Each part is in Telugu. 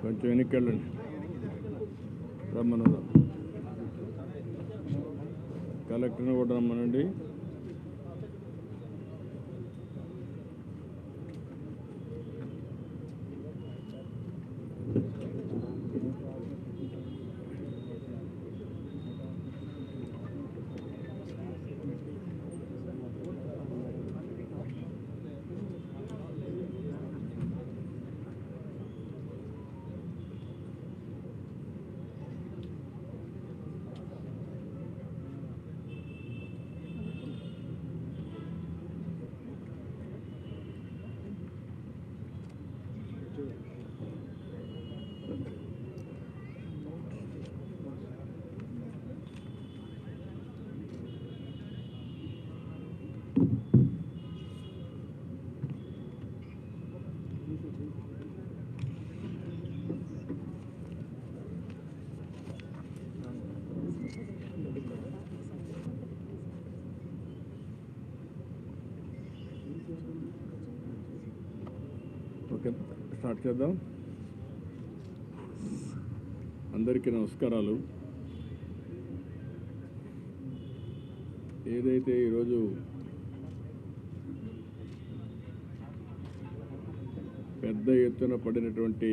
కొంచెం వెనక్కి వెళ్ళండి. రమ్మను, కలెక్టర్ని కూడా రమ్మనండి. ఓకే, స్టార్ట్ చేద్దాం. అందరికీ నమస్కారాలు. ఏదైతే ఈరోజు పెద్ద ఎత్తున పడినటువంటి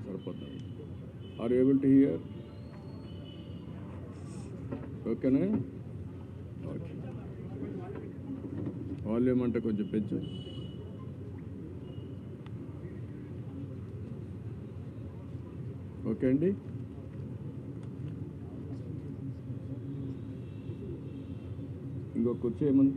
సరిపోతుంది. Are able to hear? ఓకేనా? ఓకే, వాల్యూమ్ అంటే కొంచెం పెంచు. ఓకే అండి. ఇంకో కుర్చీ ఏమన్నా?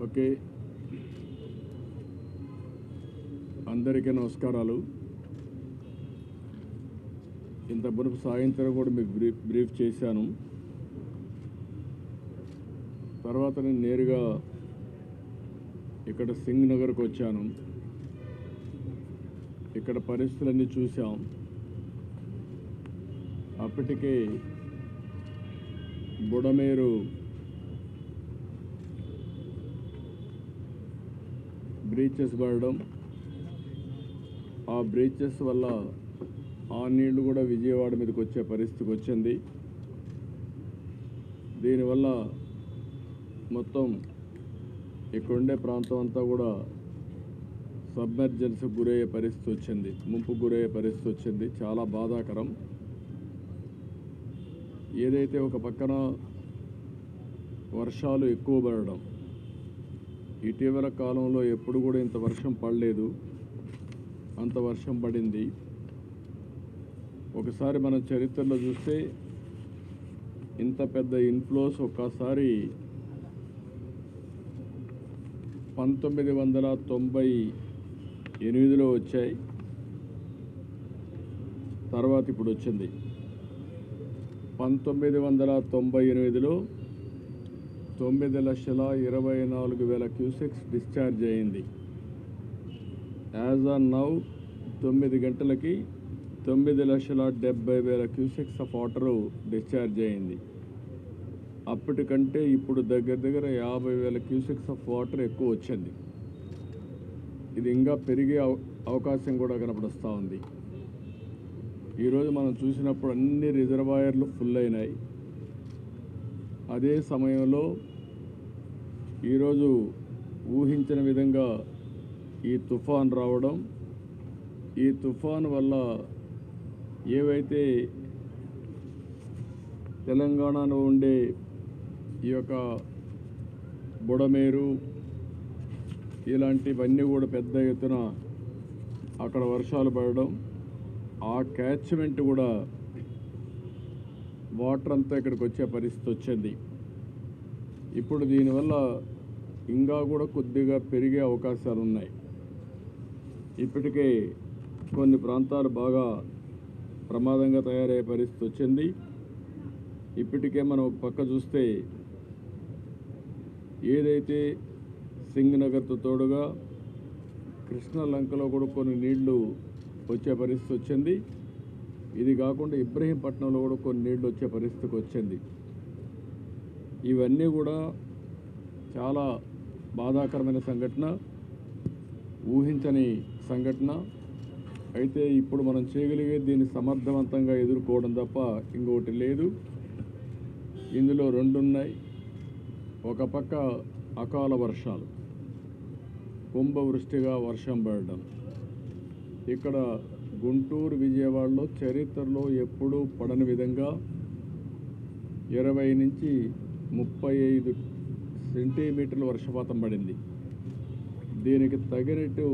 ఓకే, అందరికీ నమస్కారాలు. ఇంత మునుపు సాయంత్రం కూడా మీకు బ్రీఫ్ చేశాను. తర్వాత నేను నేరుగా ఇక్కడ సింగ్ నగర్కి వచ్చాను. ఇక్కడ పరిస్థితులన్నీ చూసాం. అప్పటికే బుడమేరు బ్రీచెస్ పడడం, ఆ బ్రీచెస్ వల్ల ఆ నీళ్లు కూడా విజయవాడ మీదకి వచ్చే పరిస్థితికి వచ్చింది. దీనివల్ల మొత్తం ఇక్కడుండే ప్రాంతం అంతా కూడా సబ్మెర్జెన్స్కి గురయ్యే పరిస్థితి వచ్చింది, ముంపుకు గురయ్యే పరిస్థితి వచ్చింది. చాలా బాధాకరం. ఏదైతే ఒక పక్కన వర్షాలు ఎక్కువ పడడం, ఇటీవల కాలంలో ఎప్పుడు కూడా ఇంత వర్షం పడలేదు, అంత వర్షం పడింది. ఒకసారి మనం చరిత్రలో చూస్తే ఇంత పెద్ద ఇన్ఫ్లోస్ ఒక్కసారి 1998లో వచ్చాయి. తర్వాత ఇప్పుడు వచ్చింది. 1998లో 9,24,000 క్యూసెక్స్ డిశ్చార్జ్ అయింది. యాజ్ ఆన్ నౌ 9 గంటలకి 9,70,000 క్యూసెక్స్ ఆఫ్ వాటరు డిశ్చార్జ్ అయింది. అప్పటికంటే ఇప్పుడు దగ్గర 50,000 క్యూసెక్స్ ఆఫ్ వాటర్ ఎక్కువ వచ్చింది. ఇది ఇంకా పెరిగే అవకాశం కూడా కనపడుస్తూ ఉంది. ఈరోజు మనం చూసినప్పుడు అన్ని రిజర్వాయర్లు ఫుల్ అయినాయి. అదే సమయంలో ఈరోజు ఊహించిన విధంగా ఈ తుఫాన్ రావడం, ఈ తుఫాన్ వల్ల ఏవైతే తెలంగాణలో ఉండే ఈ యొక్క బుడమేరు ఇలాంటివన్నీ కూడా పెద్ద ఎత్తున అక్కడ వర్షాలు పడడం, ఆ క్యాచ్మెంట్ కూడా వాటర్ అంతా ఇక్కడికి వచ్చే పరిస్థితి వచ్చింది. ఇప్పుడు దీనివల్ల ఇంకా కూడా కొద్దిగా పెరిగే అవకాశాలు ఉన్నాయి. ఇప్పటికే కొన్ని ప్రాంతాలు బాగా ప్రమాదంగా తయారయ్యే పరిస్థితి వచ్చింది. ఇప్పటికే మనం ఒక పక్క చూస్తే ఏదైతే సింగనగర్తో తోడుగా కృష్ణలంకలో కూడా కొన్ని నీళ్లు వచ్చే పరిస్థితి వచ్చింది. ఇది కాకుండా ఇబ్రహీంపట్నంలో కూడా కొన్ని నీళ్లు వచ్చే పరిస్థితికి వచ్చింది. ఇవన్నీ కూడా చాలా బాధాకరమైన సంఘటన, ఊహించని సంఘటన. అయితే ఇప్పుడు మనం చేయగలిగేది దీన్ని సమర్థవంతంగా ఎదుర్కోవడం తప్ప ఇంకొకటి లేదు. ఇందులో రెండు ఉన్నాయి. ఒక పక్క అకాల వర్షాలు, కుంభవృష్టిగా వర్షం పడడం. ఇక్కడ గుంటూరు, విజయవాడలో చరిత్రలో ఎప్పుడూ పడని విధంగా 20 నుంచి 35 సెంటీమీటర్ల వర్షపాతం పడింది. దీనికి తగినట్టు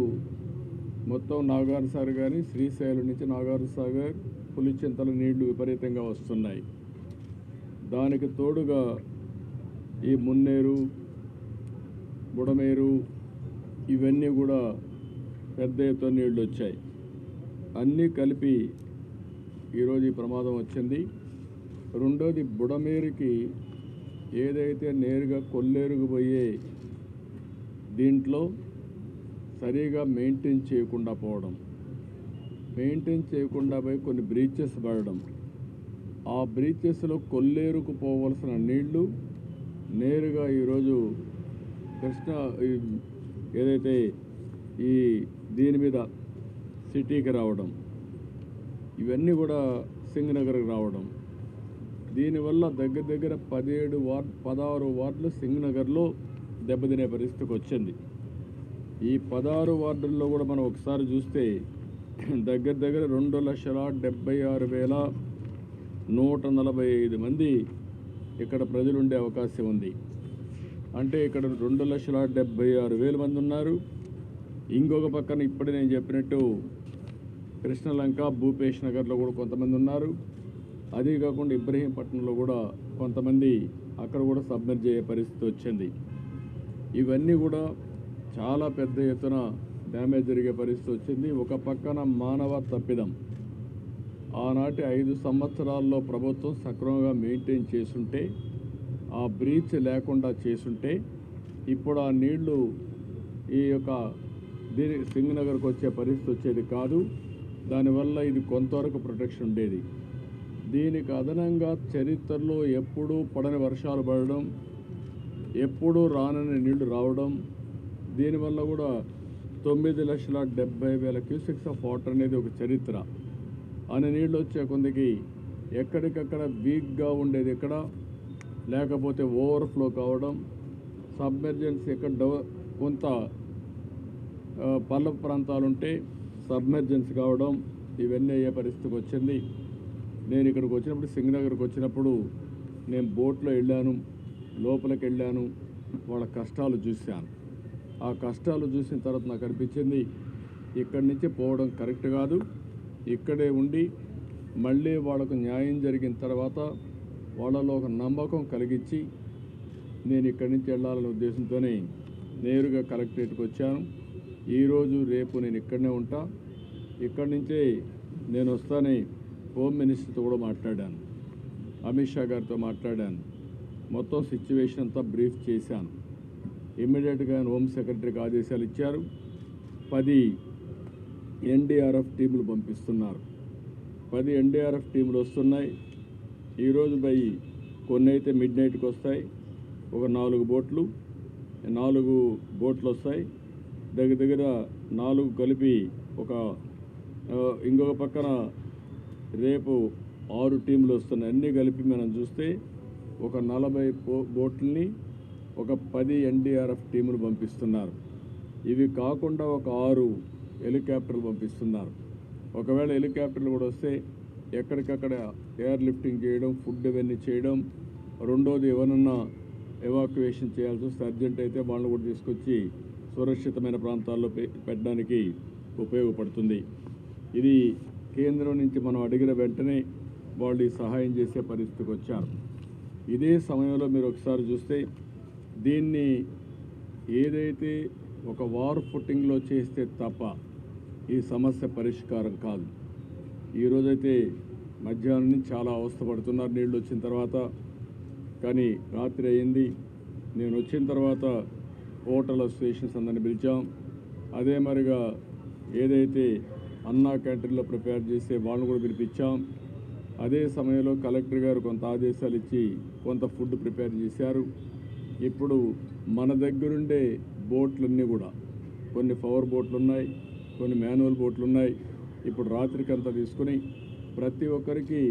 మొత్తం నాగార్జున సాగర్ కానీ, శ్రీశైలం నుంచి నాగార్జున సాగర్, పులిచింతల నీళ్లు విపరీతంగా వస్తున్నాయి. దానికి తోడుగా ఈ మున్నేరు, బుడమేరు ఇవన్నీ కూడా పెద్ద ఎత్తున నీళ్లు వచ్చాయి. అన్నీ కలిపి ఈరోజు ఈ ప్రమాదం వచ్చింది. రెండోది బుడమేరుకి ఏదైతే నేరుగా కొల్లేరుకు పోయే దీంట్లో సరిగా మెయింటైన్ చేయకుండా పోవడం, మెయింటైన్ చేయకుండా పోయి కొన్ని బ్రీచెస్ పడడం, ఆ బ్రీచెస్లో కొల్లేరుకు పోవలసిన నీళ్లు నేరుగా ఈరోజు కృష్ణ ఏదైతే ఈ దీని మీద సిటీకి రావడం, ఇవన్నీ కూడా సింగనగర్కి రావడం. దీనివల్ల దగ్గర దగ్గర 16 వార్డులు సింగనగర్లో దెబ్బతినే పరిస్థితికి వచ్చింది. ఈ 16 వార్డుల్లో కూడా మనం ఒకసారి చూస్తే దగ్గర దగ్గర 2,76,145 మంది ఇక్కడ ప్రజలు ఉండే అవకాశం ఉంది. అంటే ఇక్కడ 2,76,000 మంది ఉన్నారు. ఇంకొక పక్కన ఇప్పుడు నేను చెప్పినట్టు కృష్ణలంక, భూపేష్ నగర్లో కూడా కొంతమంది ఉన్నారు. అదే కాకుండా ఇబ్రహీంపట్నంలో కూడా కొంతమంది అక్కడ కూడా సబ్మెర్జ్ అయ్యే పరిస్థితి వచ్చింది. ఇవన్నీ కూడా చాలా పెద్ద ఎత్తున డ్యామేజ్ జరిగే పరిస్థితి వచ్చింది. ఒక పక్కన మానవ తప్పిదం. ఆనాటి 5 సంవత్సరాల్లో ప్రభుత్వం సక్రమంగా మెయింటైన్ చేసుంటే, ఆ బ్రీచ్ లేకుండా చేసుంటే ఇప్పుడు ఆ నీళ్లు ఈ యొక్క సింగనగర్కి వచ్చే పరిస్థితి వచ్చేది కాదు. దానివల్ల ఇది కొంతవరకు ప్రొటెక్షన్ ఉండేది. దీనికి అదనంగా చరిత్రలో ఎప్పుడూ పడని వర్షాలు పడడం, ఎప్పుడూ రానని నీళ్లు రావడం, దీనివల్ల కూడా 9,70,000 క్యూసెక్స్ ఆఫ్ వాటర్ అనేది ఒక చరిత్ర. అనే నీళ్ళు వచ్చే కొందికి ఎక్కడికక్కడ వీక్గా ఉండేది ఎక్కడ, లేకపోతే ఓవర్ఫ్లో కావడం, సబ్మెర్జెన్స్ ఎక్కడ కొంత పల్లపు ప్రాంతాలుంటే సబ్మెర్జెన్స్ కావడం, ఇవన్నీ అయ్యే పరిస్థితికి వచ్చింది. నేను ఇక్కడికి వచ్చినప్పుడు, సింగనగర్కి వచ్చినప్పుడు నేను బోట్లో వెళ్ళాను, లోపలికి వెళ్ళాను, వాళ్ళ కష్టాలు చూశాను. ఆ కష్టాలు చూసిన తర్వాత నాకు అనిపించింది ఇక్కడి నుంచి పోవడం కరెక్ట్ కాదు. ఇక్కడే ఉండి మళ్ళీ వాళ్ళకు న్యాయం జరిగిన తర్వాత వాళ్ళలో ఒక నమ్మకం కలిగించి నేను ఇక్కడి నుంచి వెళ్ళాలనే ఉద్దేశంతోనే నేరుగా కలెక్టరేట్కి వచ్చాను. ఈరోజు రేపు నేను ఇక్కడనే ఉంటా. ఇక్కడి నుంచే నేను వస్తానే హోమ్ మినిస్టర్తో కూడా మాట్లాడాను, అమిత్ షా గారితో మాట్లాడాను. మొత్తం సిచ్యువేషన్ అంతా బ్రీఫ్ చేశాను. ఇమ్మీడియట్గా హోమ్ సెక్రటరీకి ఆదేశాలు ఇచ్చారు. 10 ఎన్డీఆర్ఎఫ్ టీములు పంపిస్తున్నారు. 10 ఎన్డీఆర్ఎఫ్ టీములు వస్తున్నాయి. ఈరోజు కొన్ని అయితే మిడ్ నైట్కి వస్తాయి. ఒక 4 బోట్లు వస్తాయి. దగ్గర 4 కలిపి ఇంకొక పక్కన రేపు 6 టీములు వస్తున్నాయి. అన్నీ కలిపి మనం చూస్తే ఒక 40 బోట్లని, ఒక 10 ఎన్డీఆర్ఎఫ్ టీములు పంపిస్తున్నారు. ఇవి కాకుండా ఒక 6 హెలికాప్టర్లు పంపిస్తున్నారు. ఒకవేళ హెలికాప్టర్లు కూడా వస్తే ఎక్కడికక్కడ ఎయిర్ లిఫ్టింగ్ చేయడం, ఫుడ్ ఇవన్నీ చేయడం. రెండోది ఎవరన్నా ఎవాక్యువేషన్ చేయాల్సి వస్తే అర్జెంట్ అయితే వాళ్ళని కూడా తీసుకొచ్చి సురక్షితమైన ప్రాంతాల్లో పెట్టడానికి ఉపయోగపడుతుంది. ఇది కేంద్రం నుంచి మనం అడిగిన వెంటనే వాళ్ళు ఈ సహాయం చేసే పరిస్థితికి వచ్చారు. ఇదే సమయంలో మీరు ఒకసారి చూస్తే దీన్ని ఏదైతే ఒక వార్ ఫుటింగ్లో చేస్తే తప్ప ఈ సమస్య పరిష్కారం కాదు. ఈరోజైతే మధ్యాహ్నం నుంచి చాలా అవస్థపడుతున్నారు నీళ్ళు వచ్చిన తర్వాత. కానీ రాత్రి అయింది. నేను వచ్చిన తర్వాత హోటల్ అసోసియేషన్స్ అందరిని పిలిచాం. అదే మరిగా ఏదైతే అన్నా క్యాంటీన్లో ప్రిపేర్ చేసే వాళ్ళని కూడా పిలిపించాం. అదే సమయంలో కలెక్టర్ గారు కొంత ఆదేశాలు ఇచ్చి కొంత ఫుడ్ ప్రిపేర్ చేశారు. ఇప్పుడు మన దగ్గరుండే బోట్లన్నీ కూడా కొన్ని పవర్ బోట్లు ఉన్నాయి, కొన్ని మాన్యువల్ బోట్లు ఉన్నాయి. ఇప్పుడు రాత్రికంతా తీసుకుని ప్రతి ఒక్కరికి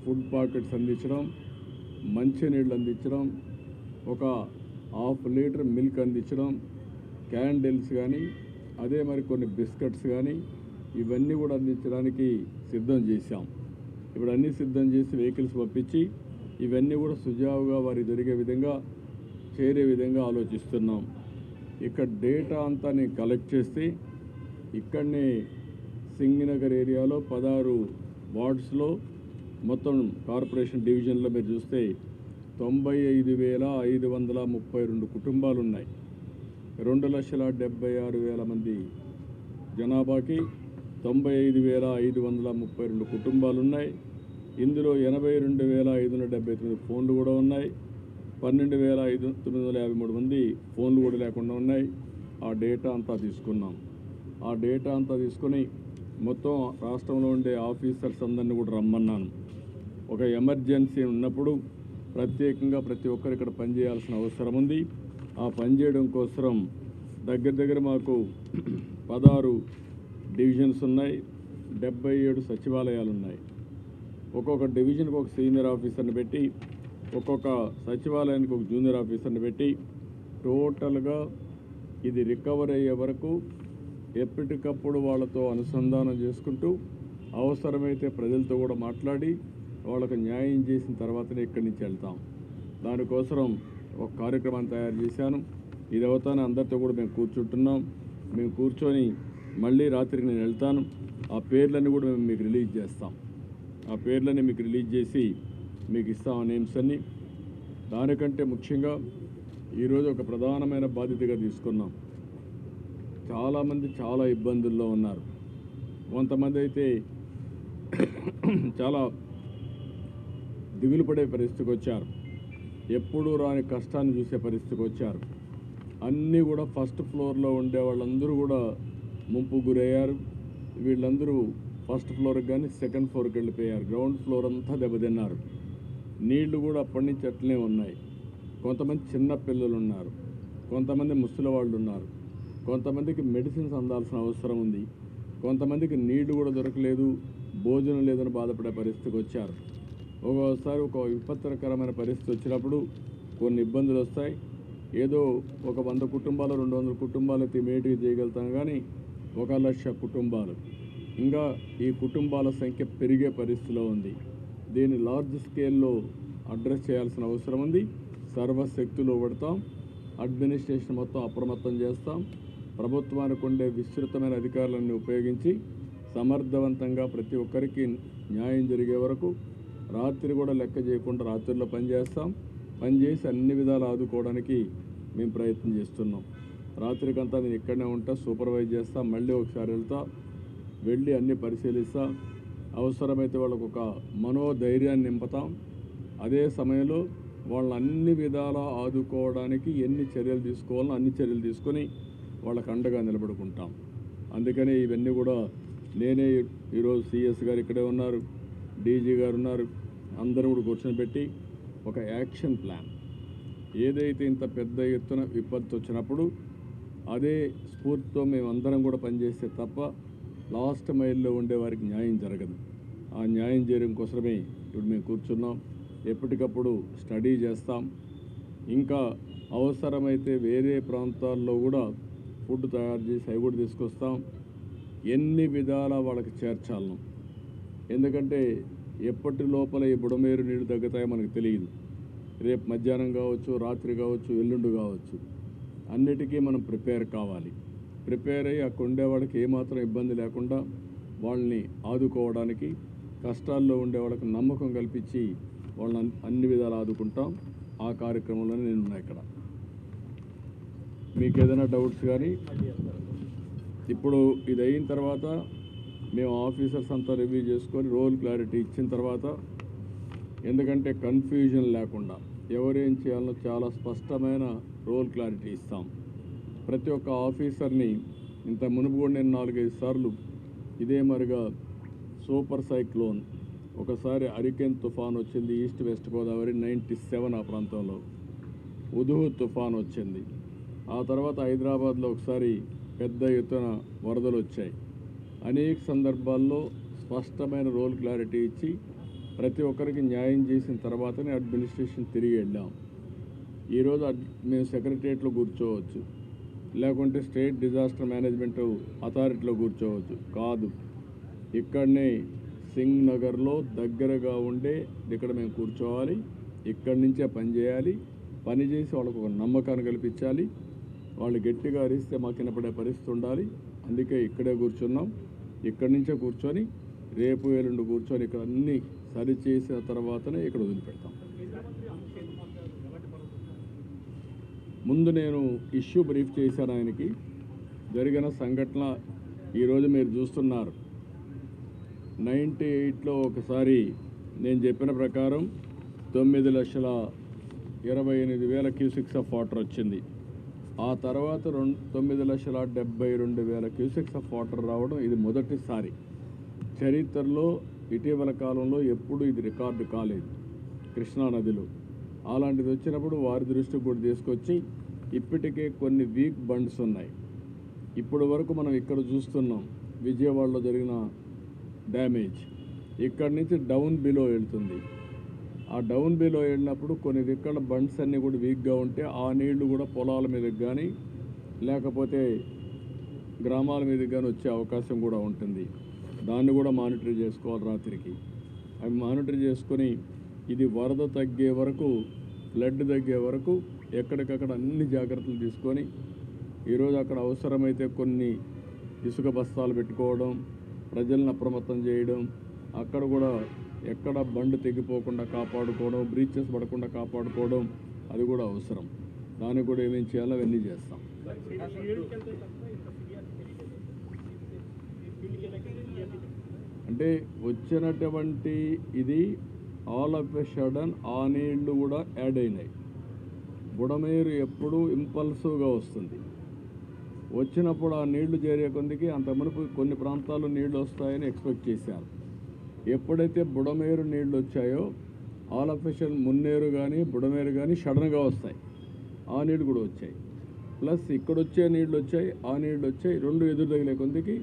ఫుడ్ పాకెట్స్ అందించడం, మంచినీళ్ళు అందించడం, ఒక 1/2 లీటర్ మిల్క్ అందించడం, క్యాండిల్స్ కానీ అదే మరి కొన్ని బిస్కెట్స్ కానీ ఇవన్నీ కూడా అందించడానికి సిద్ధం చేశాం. ఇప్పుడు అన్నీ సిద్ధం చేసి వెహికల్స్ పంపించి ఇవన్నీ కూడా సుజావుగా వారి దొరికే విధంగా చేరే విధంగా ఆలోచిస్తున్నాం. ఇక్కడ డేటా అంతా నేను కలెక్ట్ చేస్తే ఇక్కడనే సింగినగర్ ఏరియాలో 16 వార్డ్స్లో మొత్తం కార్పొరేషన్ డివిజన్లో మీరు చూస్తే 95,532 కుటుంబాలు ఉన్నాయి. 2,76,000 మంది జనాభాకి 95,532 కుటుంబాలు ఉన్నాయి. ఇందులో 82,579 ఫోన్లు కూడా ఉన్నాయి. 12,953 మంది ఫోన్లు కూడా లేకుండా ఉన్నాయి. ఆ డేటా అంతా తీసుకున్నాం. ఆ డేటా అంతా తీసుకొని మొత్తం రాష్ట్రంలో ఉండే ఆఫీసర్స్ అందరినీ కూడా రమ్మన్నాను. ఒక ఎమర్జెన్సీ ఉన్నప్పుడు ప్రత్యేకంగా ప్రతి ఒక్కరు ఇక్కడ పనిచేయాల్సిన అవసరం ఉంది. ఆ పనిచేయడం కోసం దగ్గర మాకు 16 డివిజన్స్ ఉన్నాయి, 77 సచివాలయాలు ఉన్నాయి. ఒక్కొక్క డివిజన్కి ఒక సీనియర్ ఆఫీసర్ని పెట్టి, ఒక్కొక్క సచివాలయానికి ఒక జూనియర్ ఆఫీసర్ని పెట్టి టోటల్గా ఇది రికవర్ అయ్యే వరకు ఎప్పటికప్పుడు వాళ్ళతో అనుసంధానం చేసుకుంటూ అవసరమైతే ప్రజలతో కూడా మాట్లాడి వాళ్ళకు న్యాయం చేసిన తర్వాతనే ఇక్కడి నుంచి వెళ్తాం. దానికోసం ఒక కార్యక్రమాన్ని తయారు చేశాను. ఇది అవుతానే అందరితో కూడా మేము కూర్చుంటున్నాం. మేము కూర్చొని మళ్ళీ రాత్రికి నేను వెళ్తాను. ఆ పేర్లన్నీ కూడా మేము మీకు రిలీజ్ చేస్తాం. ఆ పేర్లన్నీ మీకు రిలీజ్ చేసి మీకు ఇస్తాం నేమ్స్ అన్నీ. దానికంటే ముఖ్యంగా ఈరోజు ఒక ప్రధానమైన బాధ్యతగా తీసుకున్నాం. చాలామంది చాలా ఇబ్బందుల్లో ఉన్నారు. కొంతమంది అయితే చాలా దిగులు పడే పరిస్థితికి వచ్చారు. ఎప్పుడూ రాని కష్టాన్ని చూసే పరిస్థితికి వచ్చారు. అన్నీ కూడా ఫస్ట్ ఫ్లోర్లో ఉండే వాళ్ళందరూ కూడా ముంపు గురయ్యారు. వీళ్ళందరూ ఫస్ట్ ఫ్లోర్కి కానీ సెకండ్ ఫ్లోర్కి వెళ్ళిపోయారు. గ్రౌండ్ ఫ్లోర్ అంతా దెబ్బతిన్నారు. నీళ్లు కూడా అప్పటి నుంచి అట్లనే ఉన్నాయి. కొంతమంది చిన్న పిల్లలు ఉన్నారు, కొంతమంది ముసలి వాళ్ళు ఉన్నారు, కొంతమందికి మెడిసిన్స్ అందాల్సిన అవసరం ఉంది, కొంతమందికి నీళ్లు కూడా దొరకలేదు, భోజనం లేదని బాధపడే పరిస్థితికి వచ్చారు. ఒక్కోసారి ఒక విపత్కరమైన పరిస్థితి వచ్చినప్పుడు కొన్ని ఇబ్బందులు వస్తాయి. ఏదో ఒక 100 కుటుంబాలు 200 కుటుంబాలు అయితే ఇమీడియట్గా చేయగలుగుతాం. కానీ 1,00,000 కుటుంబాలు, ఇంకా ఈ కుటుంబాల సంఖ్య పెరిగే పరిస్థితిలో ఉంది. దీన్ని లార్జ్ స్కేల్లో అడ్రస్ చేయాల్సిన అవసరం ఉంది. సర్వశక్తులు పెడతాం. అడ్మినిస్ట్రేషన్ మొత్తం అప్రమత్తం చేస్తాం. ప్రభుత్వానికి ఉండే విస్తృతమైన అధికారులను ఉపయోగించి సమర్థవంతంగా ప్రతి ఒక్కరికి న్యాయం జరిగే వరకు రాత్రి కూడా లెక్క చేయకుండా రాత్రిలో పనిచేస్తాం. పనిచేసి అన్ని విధాలు ఆదుకోవడానికి మేము ప్రయత్నం చేస్తున్నాం. రాత్రికంతా నేను ఇక్కడనే ఉంటా, సూపర్వైజ్ చేస్తా, మళ్ళీ ఒకసారి వెళ్ళి అన్నీ పరిశీలిస్తా. అవసరమైతే వాళ్ళకు ఒక మనోధైర్యాన్ని నింపుతాం. అదే సమయంలో వాళ్ళని అన్ని విధాలా ఆదుకోవడానికి ఎన్ని చర్యలు తీసుకోవాలో అన్ని చర్యలు తీసుకొని వాళ్ళకు అండగా నిలబడుకుంటాం. అందుకని ఇవన్నీ కూడా నేనే ఈరోజు సిఎస్ గారు ఇక్కడే ఉన్నారు, డీజీ గారు ఉన్నారు, అందరూ కూడా కూర్చొని పెట్టి ఒక యాక్షన్ ప్లాన్, ఏదైతే ఇంత పెద్ద ఎత్తున విపత్తు వచ్చినప్పుడు అదే స్ఫూర్తితో మేమందరం కూడా పనిచేస్తే తప్ప లాస్ట్ మైల్లో ఉండే వారికి న్యాయం జరగదు. ఆ న్యాయం చేయడం కోసమే ఇప్పుడు మేము కూర్చున్నాం. ఎప్పటికప్పుడు స్టడీ చేస్తాం. ఇంకా అవసరమైతే వేరే ప్రాంతాల్లో కూడా ఫుడ్ తయారు చేసి అవి కూడా తీసుకొస్తాం. ఎన్ని విధాల వాళ్ళకి చేర్చాలను. ఎందుకంటే ఎప్పటి లోపల ఈ బుడమేరు నీళ్ళు తగ్గుతాయో మనకు తెలియదు. రేపు మధ్యాహ్నం కావచ్చు, రాత్రి కావచ్చు, ఎల్లుండి కావచ్చు. అన్నిటికీ మనం ప్రిపేర్ కావాలి. ప్రిపేర్ అయ్యి అక్కడ ఉండేవాళ్ళకి ఏమాత్రం ఇబ్బంది లేకుండా వాళ్ళని ఆదుకోవడానికి, కష్టాల్లో ఉండే వాళ్ళకి నమ్మకం కల్పించి వాళ్ళని అన్ని విధాలు ఆదుకుంటాం. ఆ కార్యక్రమంలోనే నేను ఉన్నా. ఇక్కడ మీకు ఏదైనా డౌట్స్ కానీ ఇప్పుడు ఇది అయిన తర్వాత మేము ఆఫీసర్స్ అంతా రివ్యూ చేసుకొని రోల్ క్లారిటీ ఇచ్చిన తర్వాత, ఎందుకంటే కన్ఫ్యూజన్ లేకుండా ఎవరేం చేయాలో చాలా స్పష్టమైన రోల్ క్లారిటీ ఇస్తాం. ప్రతి ఒక్క ఆఫీసర్ని ఇంత మునుపు కూడా నేను 4-5 సార్లు ఇదే మరిగా సూపర్ సైక్లోన్, ఒకసారి హరికేన్ తుఫాన్ వచ్చింది ఈస్ట్ వెస్ట్ గోదావరి 97 ఆ ప్రాంతంలో, ఉదుహు తుఫాన్ వచ్చింది. ఆ తర్వాత హైదరాబాద్లో ఒకసారి పెద్ద ఎత్తున వరదలు వచ్చాయి. అనేక సందర్భాల్లో స్పష్టమైన రోల్ క్లారిటీ ఇచ్చి ప్రతి ఒక్కరికి న్యాయం చేసిన తర్వాతనే అడ్మినిస్ట్రేషన్ తిరిగి వెళ్ళాం. ఈరోజు మేము సెక్రటరియట్లో కూర్చోవచ్చు, లేకుంటే స్టేట్ డిజాస్టర్ మేనేజ్మెంట్ అథారిటీలో కూర్చోవచ్చు. కాదు, ఇక్కడనే సింగ్ నగర్లో దగ్గరగా ఉండే ఇక్కడ మేము కూర్చోవాలి, ఇక్కడి నుంచే పని చేయాలి. పని చేసి వాళ్ళకు ఒక నమ్మకాన్ని కల్పించాలి. వాళ్ళు గట్టిగా అరిస్తే మాకు వినపడే పరిస్థితి ఉండాలి. అందుకే ఇక్కడే కూర్చున్నాం. ఇక్కడి నుంచే కూర్చొని రేపు ఎల్లుండి కూర్చొని ఇక్కడ అన్నీ సరి చేసిన తర్వాతనే ఇక్కడ వదిలిపెడతాం. ముందు నేను ఇష్యూ బ్రీఫ్ చేశాను ఆయనకి. జరిగిన సంఘటన ఈరోజు మీరు చూస్తున్నారు. 98లో ఒకసారి నేను చెప్పిన ప్రకారం 9,28,000 క్యూసెక్స్ ఆఫ్ వాటర్ వచ్చింది. ఆ తర్వాత 9,72,000 క్యూసెక్స్ ఆఫ్ వాటర్ రావడం ఇది మొదటిసారి చరిత్రలో. ఇటీవల కాలంలో ఎప్పుడు ఇది రికార్డు కాలేదు కృష్ణానదిలో. అలాంటిది వచ్చినప్పుడు వారి దృష్టికి కూడా తీసుకొచ్చి ఇప్పటికే కొన్ని వీక్ బండ్స్ ఉన్నాయి. ఇప్పటి వరకు మనం ఇక్కడ చూస్తున్నాం విజయవాడలో జరిగిన డ్యామేజ్. ఇక్కడి నుంచి డౌన్ బిలో వెళ్తుంది. ఆ డౌన్ బిలో వెళ్ళినప్పుడు కొన్ని దిక్కల బండ్స్ అన్నీ కూడా వీక్గా ఉంటే ఆ నీళ్లు కూడా పొలాల మీదకి కానీ లేకపోతే గ్రామాల మీదకి కానీ వచ్చే అవకాశం కూడా ఉంటుంది. దాన్ని కూడా మానిటర్ చేసుకోవాలి రాత్రికి. అవి మానిటర్ చేసుకొని ఇది వరద తగ్గే వరకు, ఫ్లడ్ తగ్గే వరకు ఎక్కడికక్కడ అన్ని జాగ్రత్తలు తీసుకొని ఈరోజు అక్కడ అవసరమైతే కొన్ని ఇసుక బస్తాలు పెట్టుకోవడం, ప్రజలను అప్రమత్తం చేయడం, అక్కడ కూడా ఎక్కడ బండ్ తెగిపోకుండా కాపాడుకోవడం, బ్రీచెస్ పడకుండా కాపాడుకోవడం అది కూడా అవసరం. దానికి కూడా ఏమేం చేయాలో అవన్నీ చేస్తాం. అంటే వచ్చినటువంటి ఇది ఆల్ ఆఫ్ ఎ సడన్ ఆ నీళ్లు కూడా యాడ్ అయినాయి. బుడమేరు ఎప్పుడు ఇంపల్సివ్గా వస్తుంది. వచ్చినప్పుడు ఆ నీళ్లు చేరే కొద్దికి అంత మునుపు కొన్ని ప్రాంతాల్లో నీళ్లు వస్తాయని ఎక్స్పెక్ట్ చేశారు. ఎప్పుడైతే బుడమేరు నీళ్లు వచ్చాయో all of a sudden Munneru కానీ బుడమేరు కానీ సడన్గా వస్తాయి. ఆ నీళ్ళు కూడా వచ్చాయి. ప్లస్ ఇక్కడొచ్చే నీళ్ళు వచ్చాయి, ఆ నీళ్ళు వచ్చాయి. రెండు ఎదురు తగిలే కొద్దికి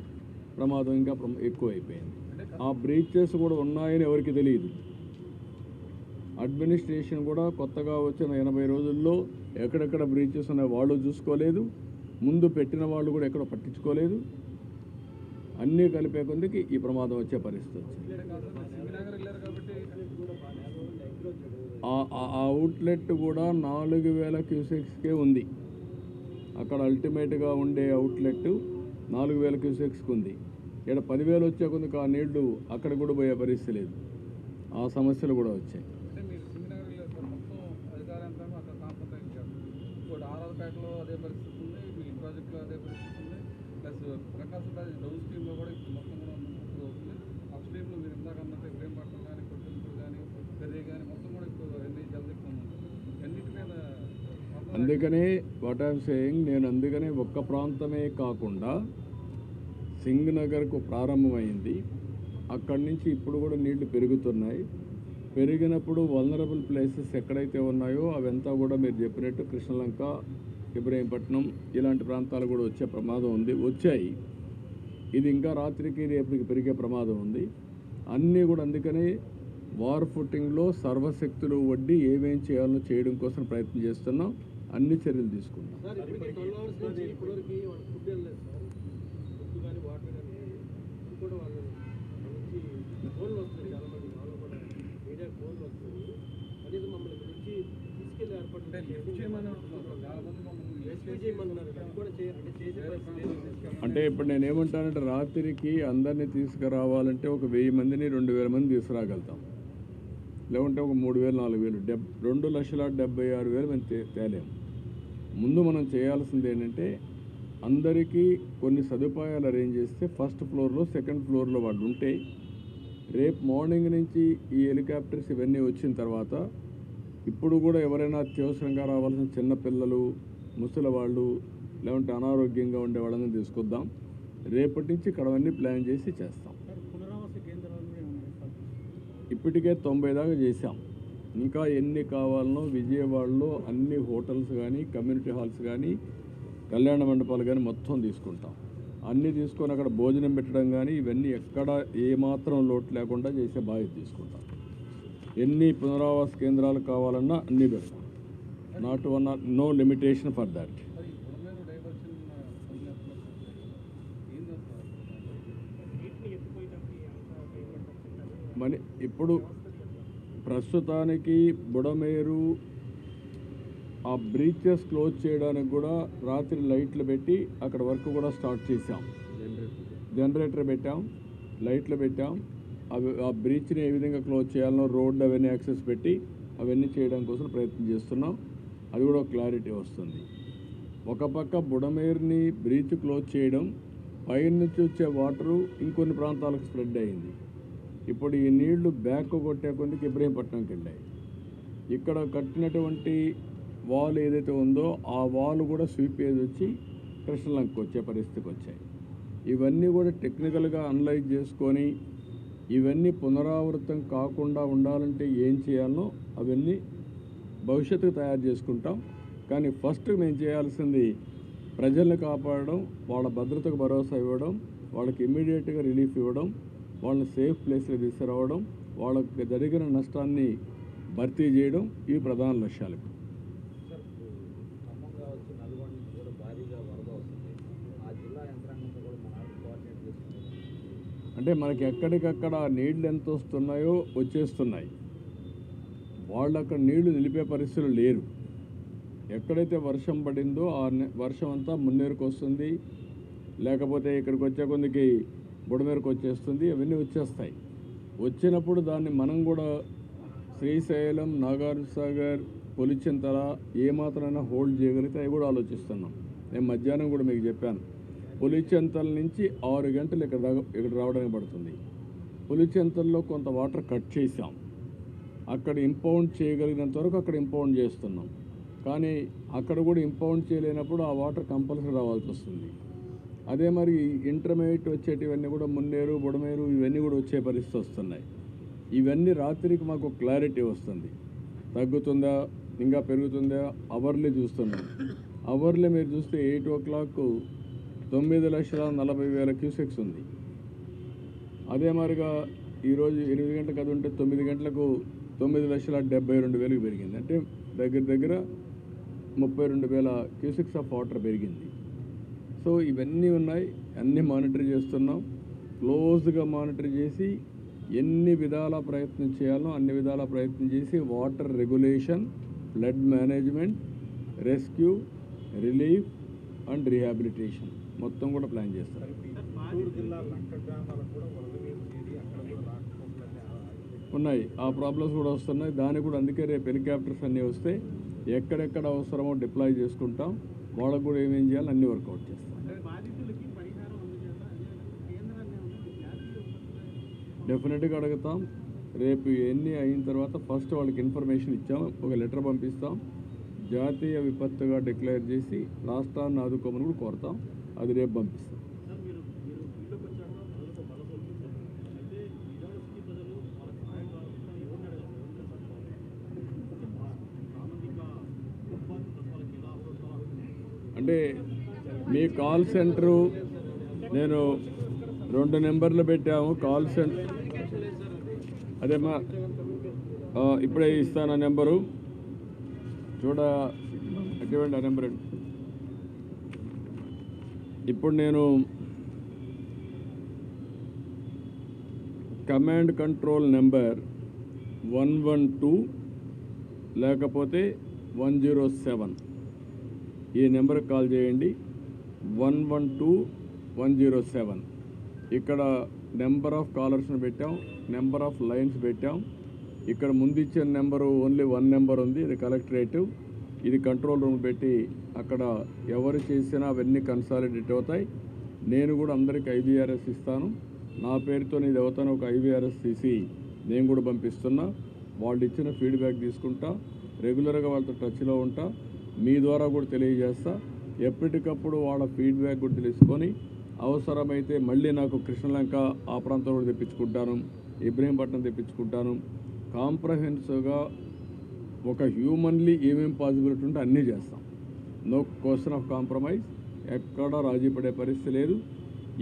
ప్రమాదం ఇంకా ఎక్కువ అయిపోయింది. ఆ బ్రీచెస్ కూడా ఉన్నాయని ఎవరికి తెలియదు. అడ్మినిస్ట్రేషన్ కూడా కొత్తగా వచ్చిన 80 రోజుల్లో ఎక్కడెక్కడ బ్రీచెస్ ఉన్నాయో వాళ్ళు చూసుకోలేదు. ముందు పెట్టిన వాళ్ళు కూడా ఎక్కడ పట్టించుకోలేదు. అన్నీ కలిపే కొద్దికి ఈ ప్రమాదం వచ్చే పరిస్థితి వచ్చింది. ఆ అవుట్లెట్ కూడా 4,000 క్యూసెక్స్కే ఉంది. అక్కడ అల్టిమేట్గా ఉండే అవుట్లెట్ 4,000 క్యూసెక్స్కి ఉంది. ఇక్కడ 10,000 వచ్చే కొద్దికి ఆ నీళ్లు అక్కడ కూడా పోయే పరిస్థితి లేదు. ఆ సమస్యలు కూడా వచ్చాయి. ఆరాధపేటలో అదే పరిస్థితి ఉంది, మీ ప్రాజెక్టులో అదే పరిస్థితి ఉంది, ప్లస్ ప్రకాశం రాజు డౌన్ స్ట్రీమ్లో కూడా ఇప్పుడు మొత్తం కూడా ముందుకు అవుతుంది. అప్ స్ట్రీమ్లో మీరు ఇందాక అన్నట్టు ఇబ్రహీంపట్నం కానీ కొట్టింపులు కానీ పెర్రీ కానీ మొత్తం కూడా ఇప్పుడు ఎన్ని జలదిక్కున్నాం అన్నిటి మీద. అందుకనే వాట్ ఐఎమ్ సేయింగ్, నేను అందుకనే ఒక్క ప్రాంతమే కాకుండా సింగ్ నగర్కు ప్రారంభమైంది. అక్కడి నుంచి ఇప్పుడు కూడా నీళ్లు పెరుగుతున్నాయి. పెరిగినప్పుడు వల్నరబుల్ ప్లేసెస్ ఎక్కడైతే ఉన్నాయో అవంతా కూడా మీరు చెప్పినట్టు కృష్ణలంక, ఇబ్రహీంపట్నం ఇలాంటి ప్రాంతాలు కూడా వచ్చే ప్రమాదం ఉంది. వచ్చాయి. ఇది ఇంకా రాత్రికి రేపటికి పెరిగే ప్రమాదం ఉంది. అన్నీ కూడా అందుకనే వార్ ఫుటింగ్లో సర్వశక్తులు వడ్డీ ఏమేం చేయాలో చేయడం కోసం ప్రయత్నం చేస్తున్నాం. అన్ని చర్యలు తీసుకుంటాం. అంటే ఇప్పుడు నేనేమంటానంటే రాత్రికి అందరినీ తీసుకురావాలంటే ఒక 1000 మందిని 2,000 మంది తీసుకురాగలుగుతాం. లేకుంటే ఒక 3,000 4,000 2,76,000 మేము తేలేము. ముందు మనం చేయాల్సింది ఏంటంటే అందరికీ కొన్ని సదుపాయాలు అరేంజ్ చేస్తే ఫస్ట్ ఫ్లోర్లో సెకండ్ ఫ్లోర్లో వాళ్ళు ఉంటే రేపు మార్నింగ్ నుంచి ఈ హెలికాప్టర్స్ ఇవన్నీ వచ్చిన తర్వాత ఇప్పుడు కూడా ఎవరైనా అత్యవసరంగా రావాల్సిన చిన్నపిల్లలు ముసలి వాళ్ళు లేదంటే అనారోగ్యంగా ఉండే వాళ్ళని తీసుకొద్దాం. రేపటి నుంచి ఇక్కడ అన్నీ ప్లాన్ చేసి చేస్తాం. ఇప్పటికే 90 దాకా చేశాం. ఇంకా ఎన్ని కావాలనో విజయవాడలో అన్ని హోటల్స్ కానీ కమ్యూనిటీ హాల్స్ కానీ కళ్యాణ మండపాలు కానీ మొత్తం తీసుకుంటాం. అన్నీ తీసుకొని అక్కడ భోజనం పెట్టడం కానీ ఇవన్నీ ఎక్కడ ఏమాత్రం లోటు లేకుండా చేసే బాధ్యత తీసుకుంటాం. ఎన్ని పునరావాస కేంద్రాలు కావాలన్నా అన్నీ పెడతాం. Not one no limitation for that. మరి ఇప్పుడు ప్రస్తుతానికి బుడమేరు ఆ బ్రీచెస్ క్లోజ్ చేయడానికి కూడా రాత్రి లైట్లు పెట్టి అక్కడ వర్క్ కూడా స్టార్ట్ చేసాం. జనరేటర్ పెట్టాం, లైట్లు పెట్టాం. అవి ఆ బ్రీచ్ని ఏ విధంగా క్లోజ్ చేయాలనో రోడ్డు అవన్నీ యాక్సెస్ పెట్టి అవన్నీ చేయడం కోసం ప్రయత్నం చేస్తున్నాం. అది కూడా క్లారిటీ వస్తుంది. ఒక పక్క బుడమేరుని బ్రీచ్ క్లోజ్ చేయడం, పైన నుంచి వచ్చే వాటరు ఇంకొన్ని ప్రాంతాలకు స్ప్రెడ్ అయింది. ఇప్పుడు ఈ నీళ్లు బ్యాక్ కొట్టే కొద్దికి ఇబ్రహీంపట్నంకి వెళ్ళాయి. ఇక్కడ కట్టినటువంటి వాల్ ఏదైతే ఉందో ఆ వాల్ కూడా స్వీపేజ్ వచ్చి కృష్ణలంకకు వచ్చే పరిస్థితికి వచ్చాయి. ఇవన్నీ కూడా టెక్నికల్గా అనలైజ్ చేసుకొని ఇవన్నీ పునరావృతం కాకుండా ఉండాలంటే ఏం చేయాలనో అవన్నీ భవిష్యత్తుకు తయారు చేసుకుంటాం. కానీ ఫస్ట్ మేము చేయాల్సింది ప్రజల్ని కాపాడడం, వాళ్ళ భద్రతకు భరోసా ఇవ్వడం, వాళ్ళకి ఇమ్మీడియట్గా రిలీఫ్ ఇవ్వడం, వాళ్ళని సేఫ్ ప్లేస్లో తీసుకురావడం, వాళ్ళకి జరిగిన నష్టాన్ని భర్తీ చేయడం ఇవి ప్రధాన లక్ష్యాలు. అంటే మనకి ఎక్కడికక్కడ నీళ్లు ఎంత వస్తున్నాయో వచ్చేస్తున్నాయి. వాళ్ళు అక్కడ నీళ్లు నిలిపే పరిస్థితులు లేరు. ఎక్కడైతే వర్షం పడిందో ఆ వర్షం అంతా మున్నేరుకు వస్తుంది, లేకపోతే ఇక్కడికి వచ్చే కొద్దికి బుడమేరుకు వచ్చేస్తుంది. అవన్నీ వచ్చేస్తాయి. వచ్చినప్పుడు దాన్ని మనం కూడా శ్రీశైలం, నాగార్జునసాగర్, పులిచింతల ఏమాత్రమైనా హోల్డ్ చేయగలిగితే అవి కూడా ఆలోచిస్తున్నాం. నేను మధ్యాహ్నం కూడా మీకు చెప్పాను, పులిచింతల నుంచి 6 గంటలు ఇక్కడ రావడానికి పడుతుంది. పులిచింతల్లో కొంత వాటర్ కట్ చేసాం. అక్కడ ఇంపౌండ్ చేయగలిగినంత వరకు అక్కడ ఇంపౌండ్ చేస్తున్నాం. కానీ అక్కడ కూడా ఇంపౌండ్ చేయలేనప్పుడు ఆ వాటర్ కంపల్సరీ రావాల్సి వస్తుంది. అదే మరి ఇంటర్మీడియట్ వచ్చేటివన్నీ కూడా మున్నేరు, బుడమేరు ఇవన్నీ కూడా వచ్చే పరిస్థితి వస్తున్నాయి. ఇవన్నీ రాత్రికి మాకు క్లారిటీ వస్తుంది. తగ్గుతుందా ఇంకా పెరుగుతుందా అవర్లీ చూస్తున్నాం. అవర్లీ మీరు చూస్తే 8 o'clock 9,40,000 క్యూసెక్స్ ఉంది. అదే మరిగా ఈరోజు 8 గంటలకు అది ఉంటే 9 గంటలకు 9,72,000 పెరిగింది. అంటే దగ్గర 32,000 క్యూసెక్స్ ఆఫ్ వాటర్ పెరిగింది. సో ఇవన్నీ ఉన్నాయి, అన్నీ మానిటర్ చేస్తున్నాం. క్లోజ్గా మానిటర్ చేసి ఎన్ని విధాల ప్రయత్నం చేయాలో అన్ని విధాల ప్రయత్నం చేసి water regulation, flood management, rescue, relief and rehabilitation మొత్తం కూడా ప్లాన్ చేస్తారు. ఉన్నాయి, ఆ ప్రాబ్లమ్స్ కూడా వస్తున్నాయి. దానికి కూడా అందుకే రేపు హెలికాప్టర్స్ అన్నీ వస్తే ఎక్కడెక్కడ అవసరమో డిప్లాయ్ చేసుకుంటాం. వాళ్ళకు కూడా ఏమేం చేయాలి అన్నీ వర్కౌట్ చేస్తాం. డెఫినెట్గా అడుగుతాం. రేపు ఎన్ని అయిన తర్వాత ఫస్ట్ వాళ్ళకి ఇన్ఫర్మేషన్ ఇచ్చాం, ఒక లెటర్ పంపిస్తాం. జాతీయ విపత్తుగా డిక్లేర్ చేసి రాష్ట్రాన్ని ఆదుకోమని కూడా కోరుతాం. అది రేపు పంపిస్తాం. అంటే మీ కాల్ సెంటరు నేను 2 నెంబర్లు పెట్టాము కాల్ సెంటర్. అదేమ్మా ఇప్పుడే ఇస్తాను ఆ నెంబరు. అటువంటి ఆ నెంబర్ అండి. ఇప్పుడు నేను కమాండ్ కంట్రోల్ నెంబర్ 112 లేకపోతే 107 ఈ నెంబర్కి కాల్ చేయండి. 112-107 ఇక్కడ నెంబర్ ఆఫ్ కాలర్స్ని పెట్టాం, నెంబర్ ఆఫ్ లైన్స్ పెట్టాం. ఇక్కడ ముందు ఇచ్చిన నెంబరు ఓన్లీ 1 నెంబర్ ఉంది, ఇది కలెక్టరేటివ్. ఇది కంట్రోల్ రూమ్ పెట్టి అక్కడ ఎవరు చేసినా అవన్నీ కన్సాలిడేట్ అవుతాయి. నేను కూడా అందరికీ ఐబీఆర్ఎస్ ఇస్తాను. నా పేరుతో ఇది అవుతాను ఒక ఐబీఆర్ఎస్ తీసి నేను కూడా పంపిస్తున్నా. వాళ్ళు ఇచ్చిన ఫీడ్బ్యాక్ తీసుకుంటా, రెగ్యులర్గా వాళ్ళతో టచ్లో ఉంటా, మీ ద్వారా కూడా తెలియజేస్తా. ఎప్పటికప్పుడు వాళ్ళ ఫీడ్బ్యాక్ కూడా తెలుసుకొని అవసరమైతే మళ్ళీ నాకు కృష్ణలంక ఆ ప్రాంతం కూడా తెప్పించుకుంటాను, ఇబ్రహీంపట్నం తెప్పించుకుంటాను. కాంప్రహెన్సివ్గా ఒక హ్యూమన్లీ ఏమేం పాసిబిలిటీ ఉంటే అన్నీ చేస్తాం. నో క్వశ్చన్ ఆఫ్ కాంప్రమైజ్, ఎక్కడా రాజీ పడే పరిస్థితి లేదు.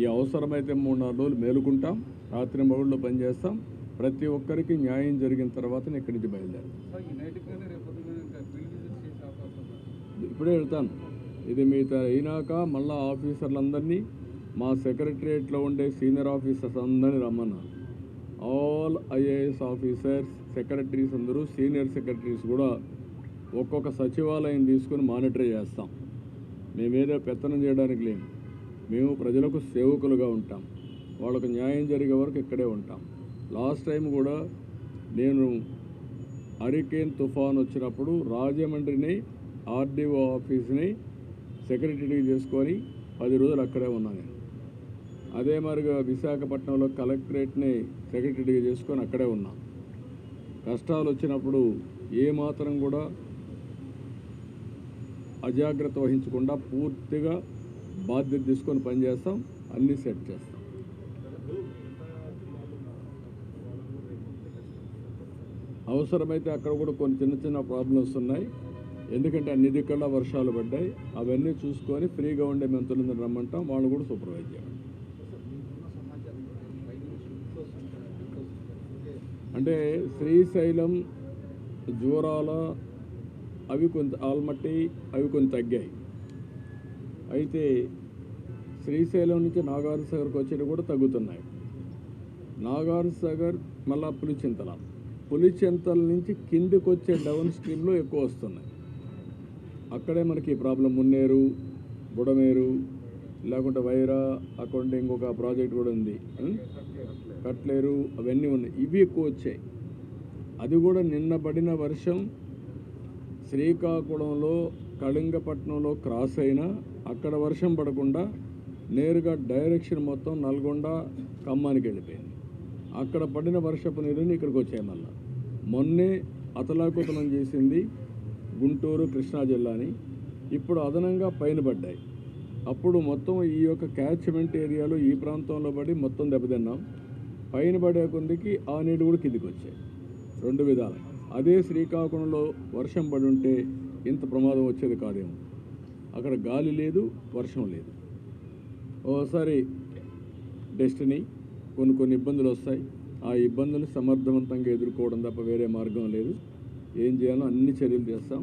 ఈ అవసరమైతే 3-4 రోజులు మేలుకుంటాం, రాత్రి మగుళ్ళు పనిచేస్తాం. ప్రతి ఒక్కరికి న్యాయం జరిగిన తర్వాత నేను ఇక్కడి నుంచి బయలుదేరాను. సార్ ఈ నైట్ కానీ రేపు పొద్దున్న ఇంకా ఫీల్డ్ విజిట్ చేసే అవకాశం ఉందా? ఇప్పుడే వెళ్తాను. ఇది మీతో అయినాక మళ్ళీ ఆఫీసర్లందరినీ, మా సెక్రటరియట్లో ఉండే సీనియర్ ఆఫీసర్స్ అందరినీ రమ్మన్నాను. ఆల్ ఐఏఎస్ ఆఫీసర్స్, సెక్రటరీస్ అందరూ, సీనియర్ సెక్రటరీస్ కూడా ఒక్కొక్క సచివాలయం తీసుకుని మానిటర్ చేస్తాం. మేమేదో పెత్తనం చేయడానికి లేము. మేము ప్రజలకు సేవకులుగా ఉంటాం. వాళ్ళకు న్యాయం జరిగే వరకు ఇక్కడే ఉంటాం. లాస్ట్ టైం కూడా నేను హరికేన్ తుఫాన్ వచ్చినప్పుడు రాజమండ్రిని ఆర్డీఓ ఆఫీస్ని సెక్రటరీ చేసుకొని 10 రోజులు అక్కడే ఉన్నాను నేను. అదే మరిగా విశాఖపట్నంలో కలెక్టరేట్ని సెక్రటరీ చేసుకొని అక్కడే ఉన్నాం. కష్టాలు వచ్చినప్పుడు ఏమాత్రం కూడా అజాగ్రత్త వహించకుండా పూర్తిగా బాధ్యత తీసుకొని పనిచేస్తాం, అన్నీ సెట్ చేస్తాం. అవసరమైతే అక్కడ కూడా కొన్ని చిన్న చిన్న ప్రాబ్లమ్స్ ఉన్నాయి. ఎందుకంటే అన్ని దిక్కుల్లో వర్షాలు పడ్డాయి. అవన్నీ చూసుకొని ఫ్రీగా ఉండే మంత్రులను రమ్మంటాం, వాళ్ళు కూడా సూపర్వైజ్ చేయాలి. అంటే శ్రీశైలం, జూరాల అవి కొంత ఆల్మట్టి అవి కొంచెం తగ్గాయి. అయితే శ్రీశైలం నుంచి నాగార్జున సాగర్కి వచ్చేవి కూడా తగ్గుతున్నాయి. నాగార్జున సాగర్ మళ్ళా పులిచింతల నుంచి కిందికి వచ్చే డౌన్ స్ట్రీమ్లో ఎక్కువ వస్తున్నాయి. అక్కడే మనకి ప్రాబ్లం. మున్నేరు, బుడమేరు, లేకుంటే వైరా, అక్కడ ఇంకొక ప్రాజెక్ట్ కూడా ఉంది, కట్లేరు, అవన్నీ ఉన్నాయి. ఇవి ఎక్కువ వచ్చాయి. అది కూడా నిన్న పడిన వర్షం శ్రీకాకుళంలో, కళింగపట్నంలో క్రాస్ అయినా అక్కడ వర్షం పడకుండా నేరుగా డైరెక్షన్ మొత్తం నల్గొండ, ఖమ్మానికి వెళ్ళిపోయింది. అక్కడ పడిన వర్షపు నీరుని ఇక్కడికి వచ్చాయి. మళ్ళీ మొన్నే అతలాకుతలం చేసింది గుంటూరు, కృష్ణా జిల్లాని. ఇప్పుడు అదనంగా పైన పడ్డాయి. అప్పుడు మొత్తం ఈ యొక్క క్యాచ్మెంట్ ఏరియాలో ఈ ప్రాంతంలో పడి మొత్తం దెబ్బతిన్నాం. పైన పడే కొందికి ఆ నీళ్ళు కూడా కిందికి వచ్చాయి. 2 విధాలు. అదే శ్రీకాకుళంలో వర్షం పడి ఉంటే ఇంత ప్రమాదం వచ్చేది కాదేమో. అక్కడ గాలి లేదు, వర్షం లేదు. ఓసారి డెస్టినీ, కొన్ని ఇబ్బందులు వస్తాయి. ఆ ఇబ్బందులు సమర్థవంతంగా ఎదుర్కోవడం తప్ప వేరే మార్గం లేదు. ఏం చేయాలో అన్ని చర్యలు చేస్తాం.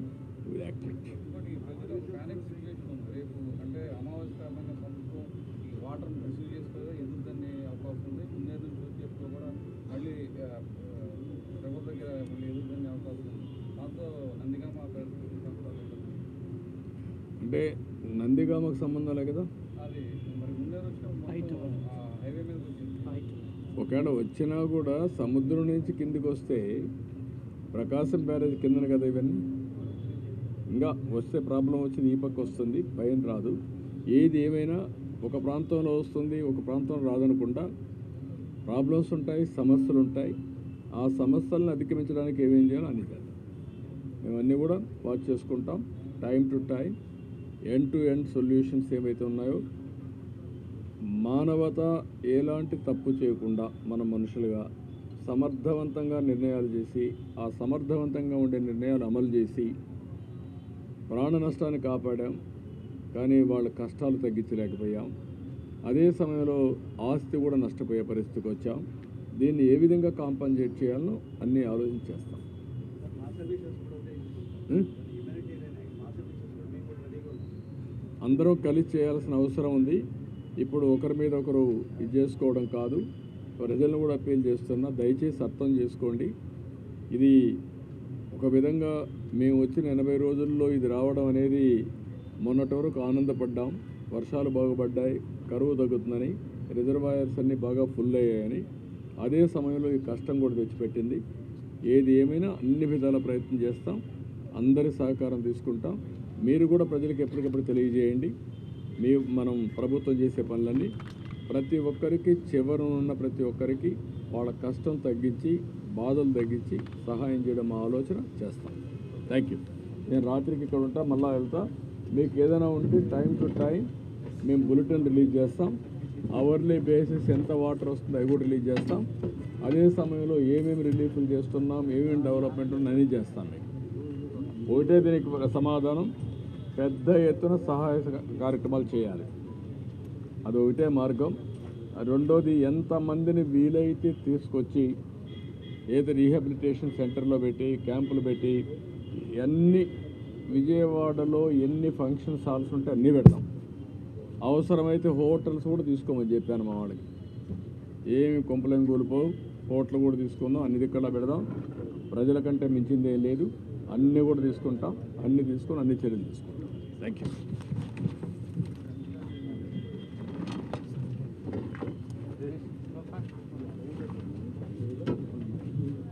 యాక్టివిటీ ఇంకోటి ప్రజలు ప్యానిక్ సిచ్యువేషన్ ఉంది. రేపు అంటే అమావాస్య కారణంగా ప్రభుత్వం ఈ వాటర్ రిసీవ్ చేసుకోగా ఎదురుదన్నే అవకాశం ఉంది. మున్నేరు నుంచి వచ్చేప్పుడు కూడా మళ్ళీ రివర్ దగ్గర మళ్ళీ ఎదురుదన్నే అవకాశం ఉంది. దాంతో నందిగామ అంటే నందిగామకు సంబంధం లే కదా. అది మరి మున్నేరు వచ్చిన హైవే మీద వచ్చింది. ఒకవేళ వచ్చినా కూడా సముద్రం నుంచి కిందికి వస్తే ప్రకాశం బ్యారేజ్ కిందన కదా ఇవన్నీ. ఇంకా వస్తే ప్రాబ్లం వచ్చింది ఈ పక్క వస్తుంది, పైన రాదు. ఏది ఏమైనా ఒక ప్రాంతంలో వస్తుంది, ఒక ప్రాంతంలో రాదనుకుంటా. ప్రాబ్లమ్స్ ఉంటాయి, సమస్యలు ఉంటాయి. ఆ సమస్యలను అధిగమించడానికి ఏమేం చేయాలో అన్ని చేద్దాం. మేమన్నీ కూడా వాచ్ చేసుకుంటాం. Time to time end to end solutions ఏవైతే ఉన్నాయో, మానవత ఎలాంటి తప్పు చేయకుండా మన మనుషులుగా సమర్థవంతంగా నిర్ణయాలు చేసి, ఆ సమర్థవంతంగా ఉండే నిర్ణయాలు అమలు చేసి ప్రాణ నష్టాన్ని కాపాడాం. కానీ వాళ్ళ కష్టాలు తగ్గించలేకపోయాం. అదే సమయంలో ఆస్తి కూడా నష్టపోయే పరిస్థితికి వచ్చాం. దీన్ని ఏ విధంగా కాంపన్సేట్ చేయాలనో అన్నీ ఆలోచించేస్తాం. అందరూ కలిసి చేయాల్సిన అవసరం ఉంది. ఇప్పుడు ఒకరి మీద ఒకరు ఇది చేసుకోవడం కాదు. ప్రజలను కూడా అప్పీల్ చేస్తున్నా, దయచేసి అర్థం చేసుకోండి. ఇది ఒక విధంగా మేము వచ్చిన 80 రోజుల్లో ఇది రావడం అనేది మొన్నటి వరకు ఆనందపడ్డాం. వర్షాలు బాగుపడ్డాయి, కరువు తగ్గుతుందని, రిజర్వాయర్స్ అన్నీ బాగా ఫుల్ అయ్యాయని. అదే సమయంలో ఈ కష్టం కూడా తెచ్చిపెట్టింది. ఏది ఏమైనా అన్ని విధాల ప్రయత్నం చేస్తాం. అందరి సహకారం తీసుకుంటాం. మీరు కూడా ప్రజలకు ఎప్పటికప్పుడు తెలియజేయండి. మనం ప్రభుత్వం చేసే పనులన్నీ ప్రతి ఒక్కరికి, చివరనున్న ప్రతి ఒక్కరికి వాళ్ళ కష్టం తగ్గించి, బాధలు తగ్గించి సహాయం చేయడం మా ఆలోచన చేస్తాం. Thank you. నేను రాత్రికి ఇక్కడ ఉంటా, మళ్ళీ వెళ్తా. మీకు ఏదైనా ఉంటే టైం టు టైం మేము బులెటిన్ రిలీజ్ చేస్తాం. అవర్లీ బేసిస్ ఎంత వాటర్ వస్తుందో అవి కూడా రిలీజ్ చేస్తాం. అదే సమయంలో ఏమేమి రిలీఫ్లు చేస్తున్నాం, ఏమేమి డెవలప్మెంట్ అన్నీ చేస్తాం. మీకు ఒకటే దీనికి సమాధానం, పెద్ద ఎత్తున సహాయ కార్యక్రమాలు చేయాలి. అది ఒకటే మార్గం. రెండోది, ఎంతమందిని వీలైతే తీసుకొచ్చి ఏదో రీహాబిలిటేషన్ సెంటర్లో పెట్టి, క్యాంపులు పెట్టి, అన్ని విజయవాడలో ఎన్ని ఫంక్షన్ హాల్స్ ఉంటే అన్నీ పెడతాం. అవసరమైతే హోటల్స్ కూడా తీసుకోమని చెప్పాను మా వాళ్ళకి. ఏమి కొంపలేం కూలిపోవు, హోటల్ కూడా తీసుకుందాం, అన్ని దిక్కలా పెడదాం. ప్రజల కంటే మించింది ఏం లేదు. అన్నీ కూడా తీసుకుంటాం. అన్నీ తీసుకొని అన్ని చర్యలు తీసుకుంటాం. Thank you.